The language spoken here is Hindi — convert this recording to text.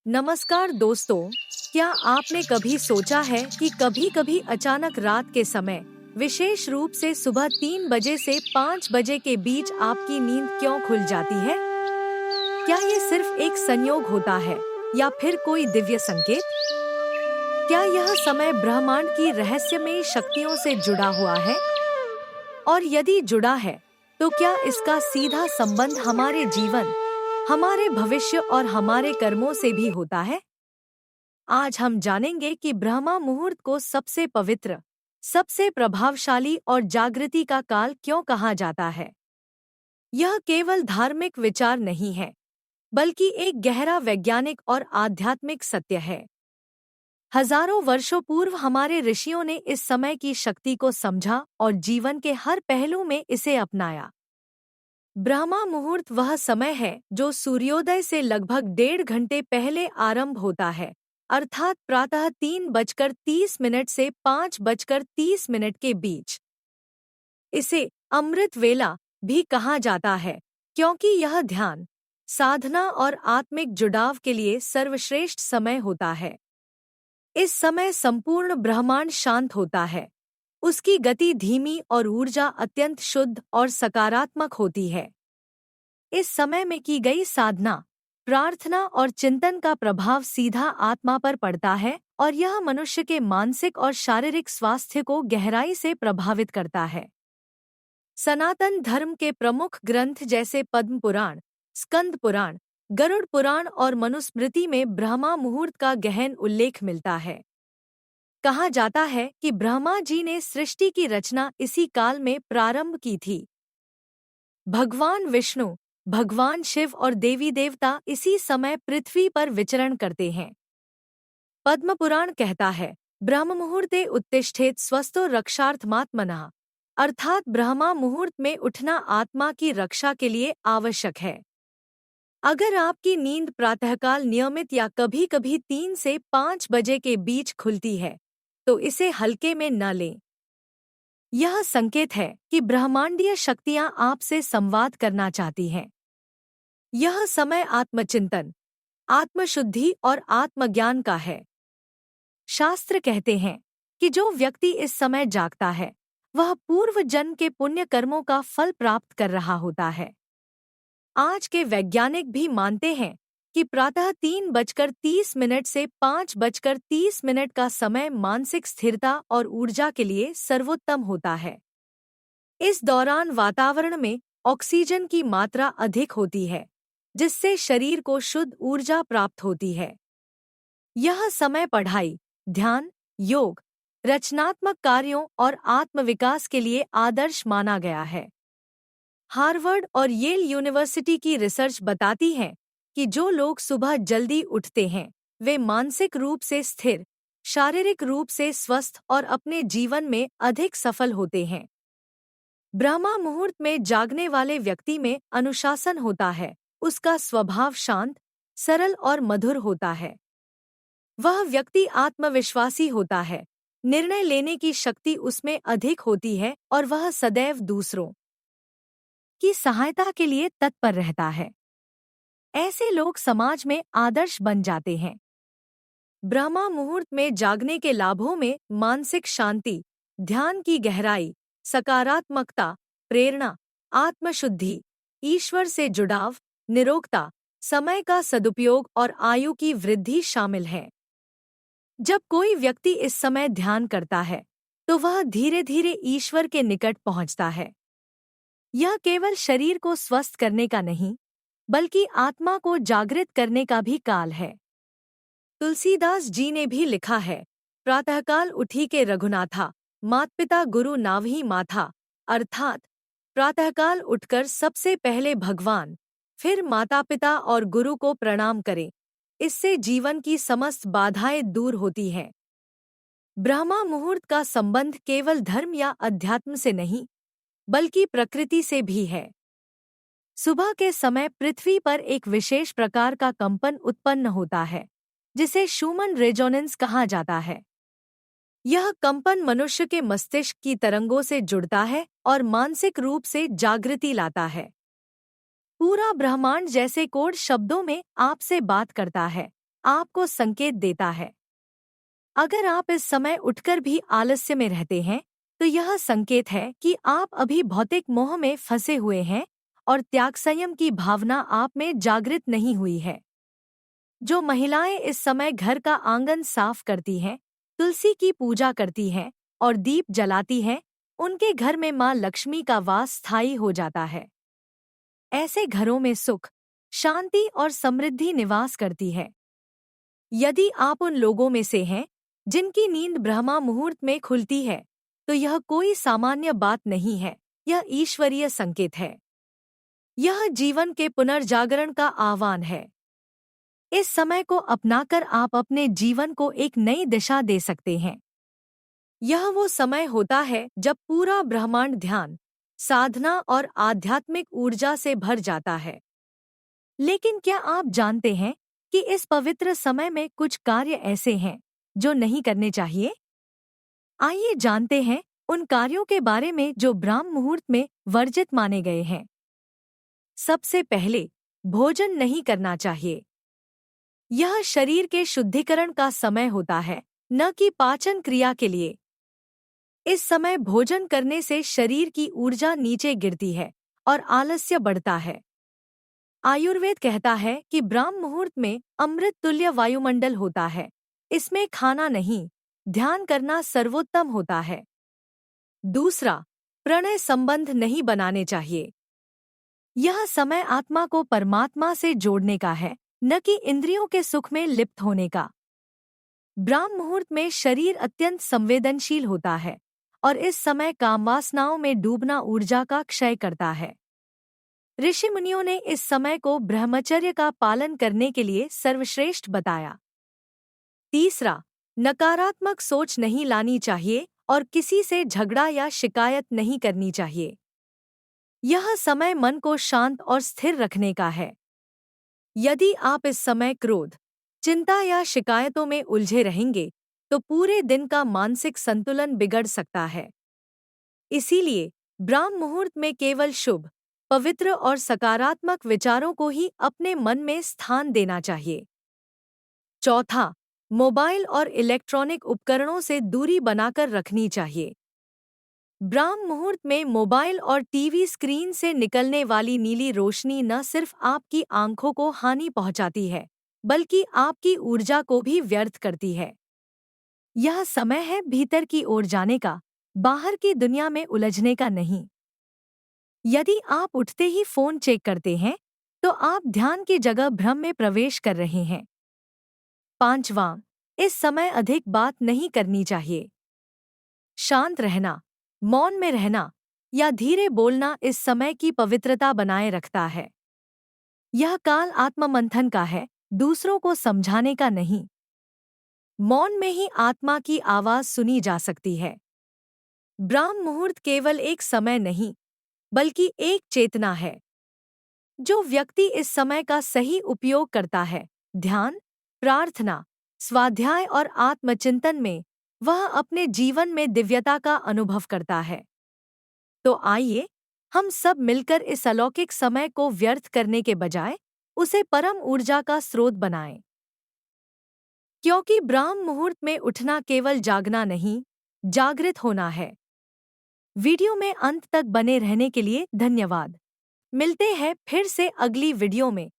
नमस्कार दोस्तों, क्या आपने कभी सोचा है कि कभी-कभी अचानक रात के समय, विशेष रूप से सुबह 3 बजे से 5 बजे के बीच आपकी नींद क्यों खुल जाती है? क्या ये सिर्फ एक संयोग होता है या फिर कोई दिव्य संकेत? क्या यह समय ब्रह्मांड की रहस्यमयी शक्तियों से जुड़ा हुआ है? और यदि जुड़ा है, तो क्या इसका सीधा संबंध हमारे जीवन, हमारे भविष्य और हमारे कर्मों से भी होता है? आज हम जानेंगे कि ब्रह्मा मुहूर्त को सबसे पवित्र, सबसे प्रभावशाली और जागृति का काल क्यों कहा जाता है। यह केवल धार्मिक विचार नहीं है, बल्कि एक गहरा वैज्ञानिक और आध्यात्मिक सत्य है। हजारों वर्षों पूर्व हमारे ऋषियों ने इस समय की शक्ति को समझा और जीवन के हर पहलू में इसे अपनाया। ब्रह्मा मुहूर्त वह समय है जो सूर्योदय से लगभग 1.5 घंटे पहले आरंभ होता है, अर्थात प्रातः 3:30 से 5:30 के बीच। इसे अमृत वेला भी कहा जाता है, क्योंकि यह ध्यान, साधना और आत्मिक जुड़ाव के लिए सर्वश्रेष्ठ समय होता है। इस समय संपूर्ण ब्रह्मांड शांत होता है, उसकी गति धीमी और ऊर्जा अत्यंत शुद्ध और सकारात्मक होती है। इस समय में की गई साधना, प्रार्थना और चिंतन का प्रभाव सीधा आत्मा पर पड़ता है और यह मनुष्य के मानसिक और शारीरिक स्वास्थ्य को गहराई से प्रभावित करता है। सनातन धर्म के प्रमुख ग्रंथ जैसे पद्म पुराण, स्कंद पुराण, गरुड़ पुराण और मनुस्मृति में ब्रह्मा मुहूर्त का गहन उल्लेख मिलता है। कहा जाता है कि ब्रह्मा जी ने सृष्टि की रचना इसी काल में प्रारंभ की थी। भगवान विष्णु, भगवान शिव और देवी देवता इसी समय पृथ्वी पर विचरण करते हैं। पद्म पुराण कहता है, ब्रह्म मुहूर्ते उत्तिष्ठेत स्वस्थो रक्षार्थमात्मनः, अर्थात ब्रह्मा मुहूर्त में उठना आत्मा की रक्षा के लिए आवश्यक है। अगर आपकी नींद प्रातःकाल नियमित या कभी-कभी 3 से 5 बजे के बीच खुलती है, तो इसे हल्के में न लें। यह संकेत है कि ब्रह्मांडीय शक्तियां आपसे संवाद करना चाहती हैं। यह समय आत्मचिंतन, आत्मशुद्धि और आत्मज्ञान का है। शास्त्र कहते हैं कि जो व्यक्ति इस समय जागता है, वह पूर्व जन्म के पुण्य कर्मों का फल प्राप्त कर रहा होता है। आज के वैज्ञानिक भी मानते हैं कि प्रातः 3:30 से 5:30 का समय मानसिक स्थिरता और ऊर्जा के लिए सर्वोत्तम होता है। इस दौरान वातावरण में ऑक्सीजन की मात्रा अधिक होती है, जिससे शरीर को शुद्ध ऊर्जा प्राप्त होती है। यह समय पढ़ाई, ध्यान, योग, रचनात्मक कार्यों और आत्मविकास के लिए आदर्श माना गया है। हार्वर्ड और येल यूनिवर्सिटी की रिसर्च बताती है कि जो लोग सुबह जल्दी उठते हैं, वे मानसिक रूप से स्थिर, शारीरिक रूप से स्वस्थ और अपने जीवन में अधिक सफल होते हैं। ब्रह्मा मुहूर्त में जागने वाले व्यक्ति में अनुशासन होता है, उसका स्वभाव शांत, सरल और मधुर होता है। वह व्यक्ति आत्मविश्वासी होता है, निर्णय लेने की शक्ति उसमें अधिक होती है और वह सदैव दूसरों की सहायता के लिए तत्पर रहता है। ऐसे लोग समाज में आदर्श बन जाते हैं। ब्रह्मा मुहूर्त में जागने के लाभों में मानसिक शांति, ध्यान की गहराई, सकारात्मकता, प्रेरणा, आत्मशुद्धि, ईश्वर से जुड़ाव, निरोगता, समय का सदुपयोग और आयु की वृद्धि शामिल है। जब कोई व्यक्ति इस समय ध्यान करता है, तो वह धीरे-धीरे ईश्वर के निकट पहुंचता है। यह केवल शरीर को स्वस्थ करने का नहीं, बल्कि आत्मा को जागृत करने का भी काल है। तुलसीदास जी ने भी लिखा है, प्रातःकाल उठी के रघुनाथा, मात पिता गुरु नावही माथा, अर्थात प्रातःकाल उठकर सबसे पहले भगवान, फिर माता पिता और गुरु को प्रणाम करें। इससे जीवन की समस्त बाधाएं दूर होती हैं। ब्रह्मा मुहूर्त का संबंध केवल धर्म या अध्यात्म से नहीं, बल्कि प्रकृति से भी है। सुबह के समय पृथ्वी पर एक विशेष प्रकार का कंपन उत्पन्न होता है, जिसे शूमन रेजोनेंस कहा जाता है। यह कंपन मनुष्य के मस्तिष्क की तरंगों से जुड़ता है और मानसिक रूप से जागृति लाता है। पूरा ब्रह्मांड जैसे कोड शब्दों में आपसे बात करता है, आपको संकेत देता है। अगर आप इस समय उठकर भी आलस्य में रहते हैं, तो यह संकेत है कि आप अभी भौतिक मोह में फंसे हुए हैं और त्याग संयम की भावना आप में जागृत नहीं हुई है। जो महिलाएं इस समय घर का आंगन साफ करती हैं, तुलसी की पूजा करती हैं और दीप जलाती हैं, उनके घर में मां लक्ष्मी का वास स्थायी हो जाता है। ऐसे घरों में सुख, शांति और समृद्धि निवास करती है। यदि आप उन लोगों में से हैं जिनकी नींद ब्रह्मा मुहूर्त में खुलती है, तो यह कोई सामान्य बात नहीं है, यह ईश्वरीय संकेत है। यह जीवन के पुनर्जागरण का आह्वान है। इस समय को अपनाकर आप अपने जीवन को एक नई दिशा दे सकते हैं। यह वो समय होता है जब पूरा ब्रह्मांड ध्यान, साधना और आध्यात्मिक ऊर्जा से भर जाता है। लेकिन क्या आप जानते हैं कि इस पवित्र समय में कुछ कार्य ऐसे हैं जो नहीं करने चाहिए? आइए जानते हैं उन कार्यों के बारे में जो ब्राह्म मुहूर्त में वर्जित माने गए हैं। सबसे पहले, भोजन नहीं करना चाहिए। यह शरीर के शुद्धिकरण का समय होता है, न कि पाचन क्रिया के लिए। इस समय भोजन करने से शरीर की ऊर्जा नीचे गिरती है और आलस्य बढ़ता है। आयुर्वेद कहता है कि ब्राह्म मुहूर्त में अमृत तुल्य वायुमंडल होता है। इसमें खाना नहीं, ध्यान करना सर्वोत्तम होता है। दूसरा, प्रणय संबंध नहीं बनाने चाहिए। यह समय आत्मा को परमात्मा से जोड़ने का है, न कि इंद्रियों के सुख में लिप्त होने का। ब्राह्म मुहूर्त में शरीर अत्यंत संवेदनशील होता है और इस समय कामवासनाओं में डूबना ऊर्जा का क्षय करता है। ऋषि मुनियों ने इस समय को ब्रह्मचर्य का पालन करने के लिए सर्वश्रेष्ठ बताया। तीसरा, नकारात्मक सोच नहीं लानी चाहिए और किसी से झगड़ा या शिकायत नहीं करनी चाहिए। यह समय मन को शांत और स्थिर रखने का है। यदि आप इस समय क्रोध, चिंता या शिकायतों में उलझे रहेंगे, तो पूरे दिन का मानसिक संतुलन बिगड़ सकता है। इसीलिए ब्राह्म मुहूर्त में केवल शुभ, पवित्र और सकारात्मक विचारों को ही अपने मन में स्थान देना चाहिए। चौथा, मोबाइल और इलेक्ट्रॉनिक उपकरणों से दूरी बनाकर रखनी चाहिए। ब्राह्म मुहूर्त में मोबाइल और टीवी स्क्रीन से निकलने वाली नीली रोशनी न सिर्फ आपकी आंखों को हानि पहुंचाती है, बल्कि आपकी ऊर्जा को भी व्यर्थ करती है। यह समय है भीतर की ओर जाने का, बाहर की दुनिया में उलझने का नहीं। यदि आप उठते ही फोन चेक करते हैं, तो आप ध्यान की जगह भ्रम में प्रवेश कर रहे हैं। पांचवां, इस समय अधिक बात नहीं करनी चाहिए। शांत रहना, मौन में रहना या धीरे बोलना इस समय की पवित्रता बनाए रखता है। यह काल आत्ममंथन का है, दूसरों को समझाने का नहीं। मौन में ही आत्मा की आवाज सुनी जा सकती है। ब्राह्म मुहूर्त केवल एक समय नहीं, बल्कि एक चेतना है। जो व्यक्ति इस समय का सही उपयोग करता है, ध्यान, प्रार्थना, स्वाध्याय और आत्मचिंतन में, वह अपने जीवन में दिव्यता का अनुभव करता है। तो आइए हम सब मिलकर इस अलौकिक समय को व्यर्थ करने के बजाय उसे परम ऊर्जा का स्रोत बनाएं। क्योंकि ब्राह्म मुहूर्त में उठना केवल जागना नहीं, जागृत होना है। वीडियो में अंत तक बने रहने के लिए धन्यवाद। मिलते हैं फिर से अगली वीडियो में।